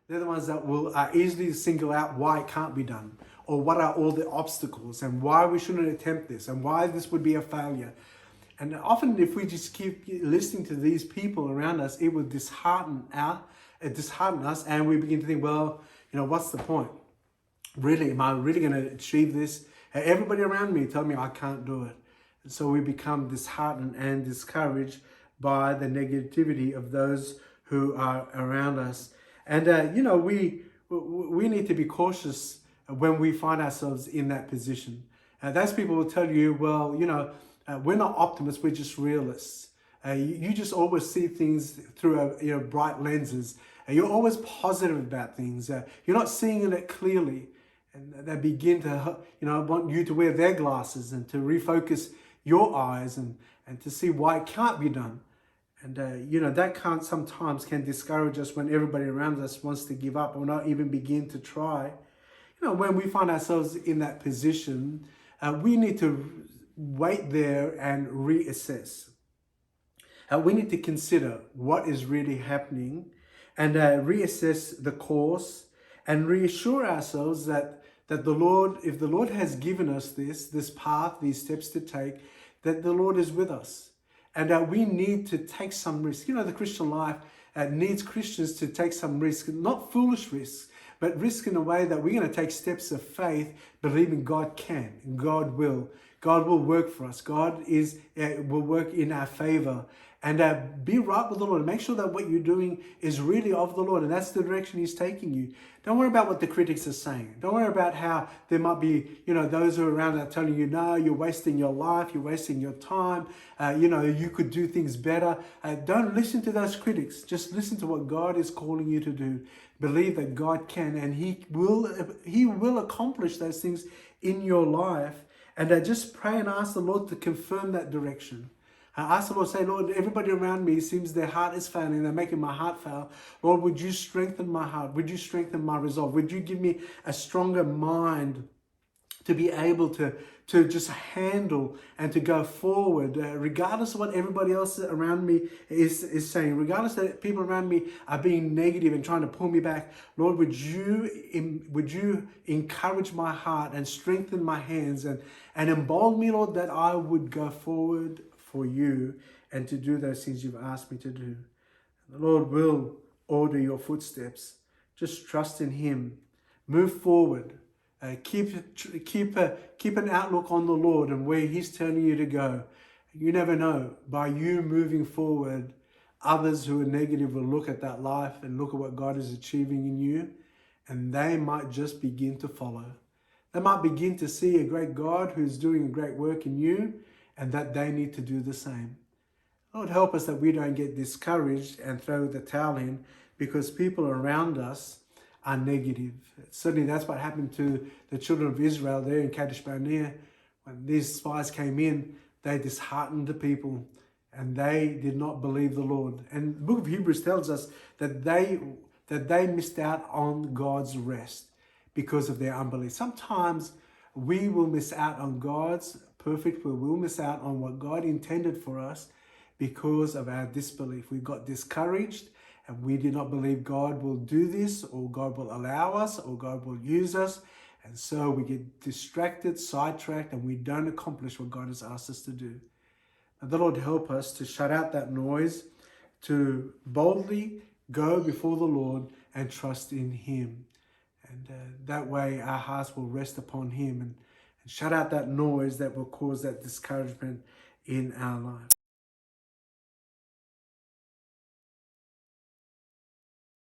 They're the ones that will easily single out why it can't be done, or what are all the obstacles, and why we shouldn't attempt this, and why this would be a failure. And often, if we just keep listening to these people around us, it will dishearten us, and we begin to think, well, what's the point? Really, am I really going to achieve this? Everybody around me tell me I can't do it. And so we become disheartened and discouraged by the negativity of those who are around us. And, we need to be cautious when we find ourselves in that position. Those people will tell you, well, we're not optimists, we're just realists. You just always see things through bright lenses. You're always positive about things. You're not seeing it clearly. And they begin to, want you to wear their glasses and to refocus your eyes and to see why it can't be done. And, that sometimes can discourage us when everybody around us wants to give up or not even begin to try. When we find ourselves in that position, we need to wait there and reassess. We need to consider what is really happening and reassess the course and reassure ourselves that the Lord, if the Lord has given us this path, these steps to take, that the Lord is with us. And we need to take some risk. The Christian life needs Christians to take some risk, not foolish risks, but risk in a way that we're going to take steps of faith, believing God can, and God will. God will work for us. God will work in our favor. And be right with the Lord. Make sure that what you're doing is really of the Lord. And that's the direction He's taking you. Don't worry about what the critics are saying. Don't worry about how there might be, those who are around that are telling you, no, you're wasting your life. You're wasting your time. You could do things better. Don't listen to those critics. Just listen to what God is calling you to do. Believe that God can, and He will accomplish those things in your life. And just pray and ask the Lord to confirm that direction. Ask the Lord, say, Lord, everybody around me seems their heart is failing. They're making my heart fail. Lord, would you strengthen my heart? Would you strengthen my resolve? Would you give me a stronger mind to be able to just handle and to go forward, regardless of what everybody else around me is saying, regardless that people around me are being negative and trying to pull me back. Lord, would you encourage my heart and strengthen my hands and embolden me, Lord, that I would go forward for you and to do those things you've asked me to do. The Lord will order your footsteps. Just trust in Him. Move forward. Keep an outlook on the Lord and where He's telling you to go. You never know. By you moving forward, others who are negative will look at that life and look at what God is achieving in you, and they might just begin to follow. They might begin to see a great God who's doing a great work in you, and that they need to do the same. Lord, help us that we don't get discouraged and throw the towel in because people around us are negative. Certainly that's what happened to the children of Israel there in Kadesh Barnea. When these spies came in, they disheartened the people and they did not believe the Lord. And the book of Hebrews tells us that they missed out on God's rest because of their unbelief. Sometimes we will miss out on God's perfect will. We'll miss out on what God intended for us because of our disbelief. We got discouraged and we did not believe God will do this, or God will allow us, or God will use us. And so we get distracted, sidetracked, and we don't accomplish what God has asked us to do. And the Lord help us to shut out that noise, to boldly go before the Lord and trust in Him. And that way our hearts will rest upon Him and shut out that noise that will cause that discouragement in our life.